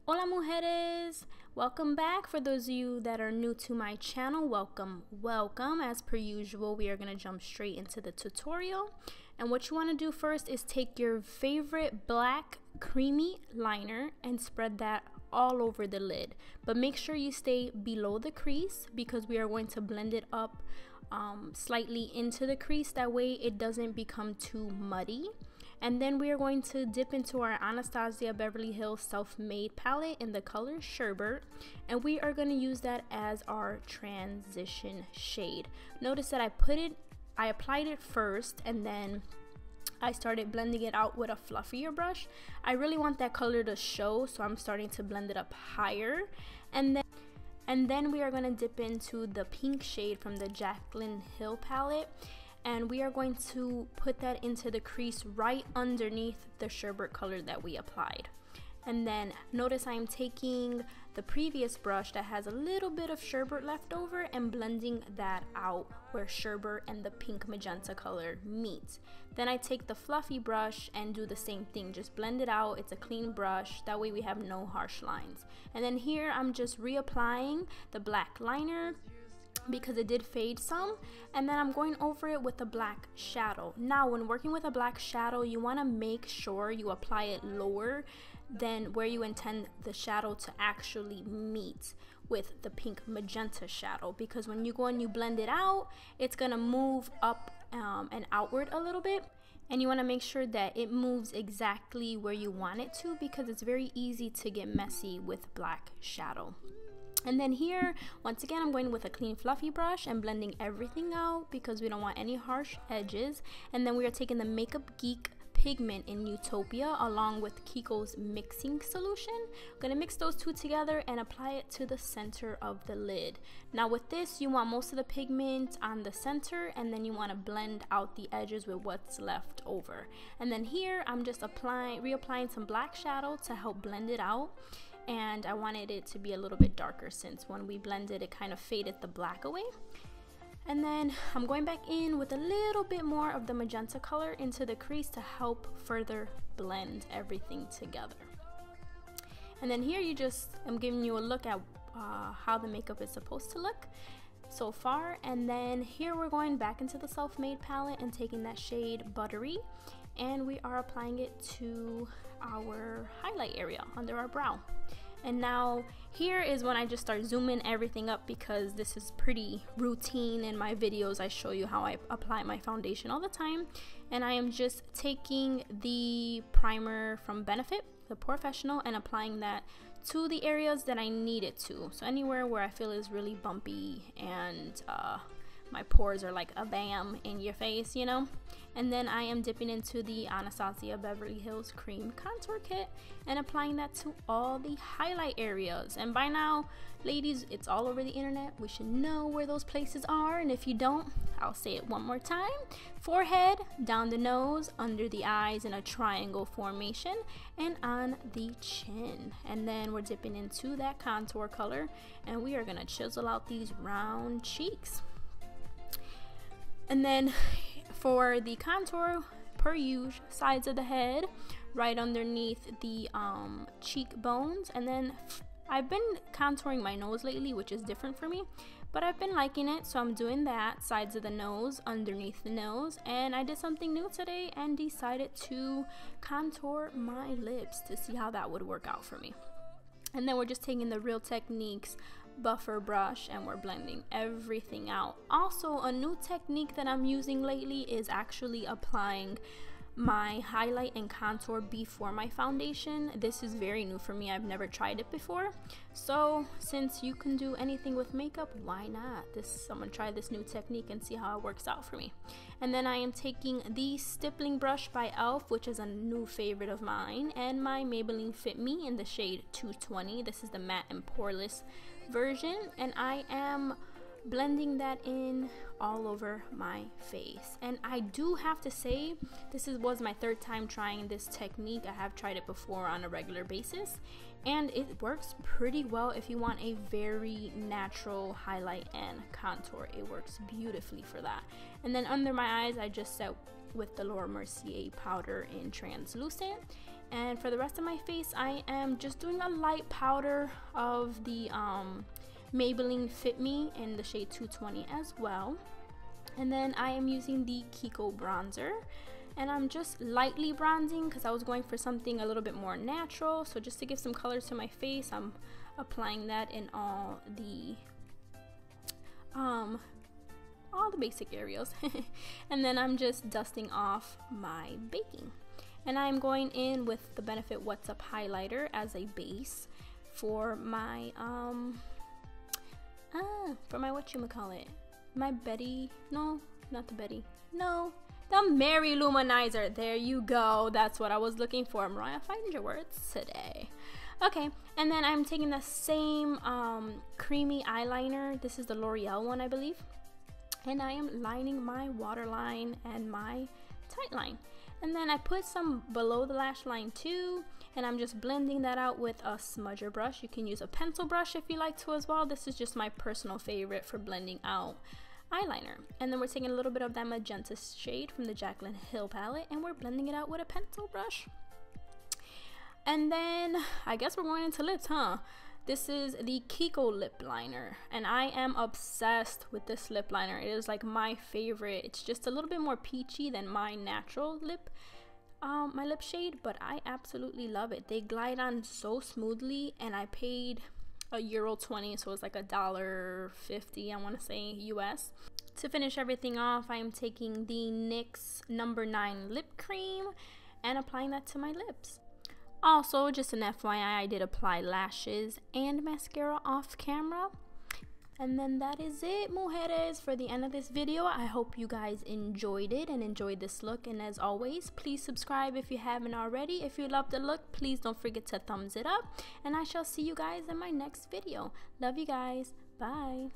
Hola mujeres! Welcome back. For those of you that are new to my channel, welcome. As per usual, we are going to jump straight into the tutorial. And what you want to do first is take your favorite black creamy liner and spread that all over the lid. But make sure you stay below the crease because we are going to blend it up slightly into the crease. That way it doesn't become too muddy. And then we are going to dip into our Anastasia Beverly Hills Self-Made palette in the color Sherbet, and we are going to use that as our transition shade. Notice that I applied it first and then I started blending it out with a fluffier brush. I really want that color to show, so I'm starting to blend it up higher. And then we are going to dip into the pink shade from the Jaclyn Hill palette. And we are going to put that into the crease right underneath the sherbet color that we applied. And then notice I'm taking the previous brush that has a little bit of sherbet left over and blending that out where sherbet and the pink magenta color meet. Then I take the fluffy brush and do the same thing, just blend it out. It's a clean brush, that way we have no harsh lines. And then here I'm just reapplying the black liner because it did fade some, and then I'm going over it with a black shadow. Now when working with a black shadow, you want to make sure you apply it lower than where you intend the shadow to actually meet with the pink magenta shadow, because when you go and you blend it out, it's gonna move up and outward a little bit, and you want to make sure that it moves exactly where you want it to, because it's very easy to get messy with black shadow. And then here, once again, I'm going with a clean fluffy brush and blending everything out because we don't want any harsh edges. And then we are taking the Makeup Geek pigment in Utopia along with Kiko's mixing solution. I'm going to mix those two together and apply it to the center of the lid. Now with this, you want most of the pigment on the center, and then you want to blend out the edges with what's left over. And then here, I'm just reapplying some black shadow to help blend it out. And I wanted it to be a little bit darker since when we blended it kind of faded the black away. And then I'm going back in with a little bit more of the magenta color into the crease to help further blend everything together. And then here I'm giving you a look at how the makeup is supposed to look so far. And then here we're going back into the Self-Made palette and taking that shade Buttery, and we are applying it to our highlight area under our brow. And now here is when I just start zooming everything up, because this is pretty routine in my videos. I show you how I apply my foundation all the time, and I am just taking the primer from Benefit, the Professional, and applying that to the areas that I need it to. So anywhere where I feel is really bumpy and my pores are like a bam in your face, you know. And then I am dipping into the Anastasia Beverly Hills Cream Contour Kit and applying that to all the highlight areas. And by now, ladies, it's all over the internet. We should know where those places are. And if you don't, I'll say it one more time. Forehead, down the nose, under the eyes in a triangle formation, and on the chin. And then we're dipping into that contour color, and we are gonna chisel out these round cheeks. And then for the contour, per usual, sides of the head, right underneath the cheekbones. And then I've been contouring my nose lately, which is different for me, but I've been liking it, so I'm doing that, sides of the nose, underneath the nose. And I did something new today and decided to contour my lips to see how that would work out for me. And then we're just taking the Real Techniques buffer brush and we're blending everything out. Also, a new technique that I'm using lately is actually applying my highlight and contour before my foundation. This is very new for me. I've never tried it before. So since you can do anything with makeup, why not? I'm gonna try this new technique and see how it works out for me. And then I am taking the stippling brush by e.l.f., which is a new favorite of mine, and my Maybelline Fit Me in the shade 220. This is the matte and poreless version, and I am blending that in all over my face. And I do have to say, this was my third time trying this technique. I have tried it before on a regular basis, and it works pretty well if you want a very natural highlight and contour. It works beautifully for that. And then under my eyes, I just set with the Laura Mercier powder in translucent, And for the rest of my face, I am just doing a light powder of the Maybelline Fit Me in the shade 220 as well. And then I am using the Kiko bronzer, and I'm just lightly bronzing because I was going for something a little bit more natural. So just to give some color to my face, I'm applying that in all the basic areas. And then I'm just dusting off my baking. And I'm going in with the Benefit What's Up highlighter as a base for my whatchamacallit, my Betty, no, not the Betty, no, the Mary Luminizer. There you go, that's what I was looking for. Mariah, find your words today. Okay, and then I'm taking the same creamy eyeliner. This is the L'Oreal one, I believe, and I am lining my waterline and my tight line. And then I put some below the lash line too, and I'm just blending that out with a smudger brush. You can use a pencil brush if you like to as well. This is just my personal favorite for blending out eyeliner. And then we're taking a little bit of that magenta shade from the Jaclyn Hill palette, and we're blending it out with a pencil brush. And then I guess we're going into lips, huh? This is the Kiko lip liner, and I am obsessed with this lip liner. It is like my favorite. It's just a little bit more peachy than my natural lip, my lip shade, but I absolutely love it. They glide on so smoothly, and I paid €1.20, so it's like $1.50, I want to say, US. To finish everything off, I am taking the NYX number 9 lip cream and applying that to my lips. Also, just an FYI, I did apply lashes and mascara off camera. And then that is it, mujeres, for the end of this video. I hope you guys enjoyed it and enjoyed this look. And as always, please subscribe if you haven't already. If you love the look, please don't forget to thumbs it up. And I shall see you guys in my next video. Love you guys. Bye.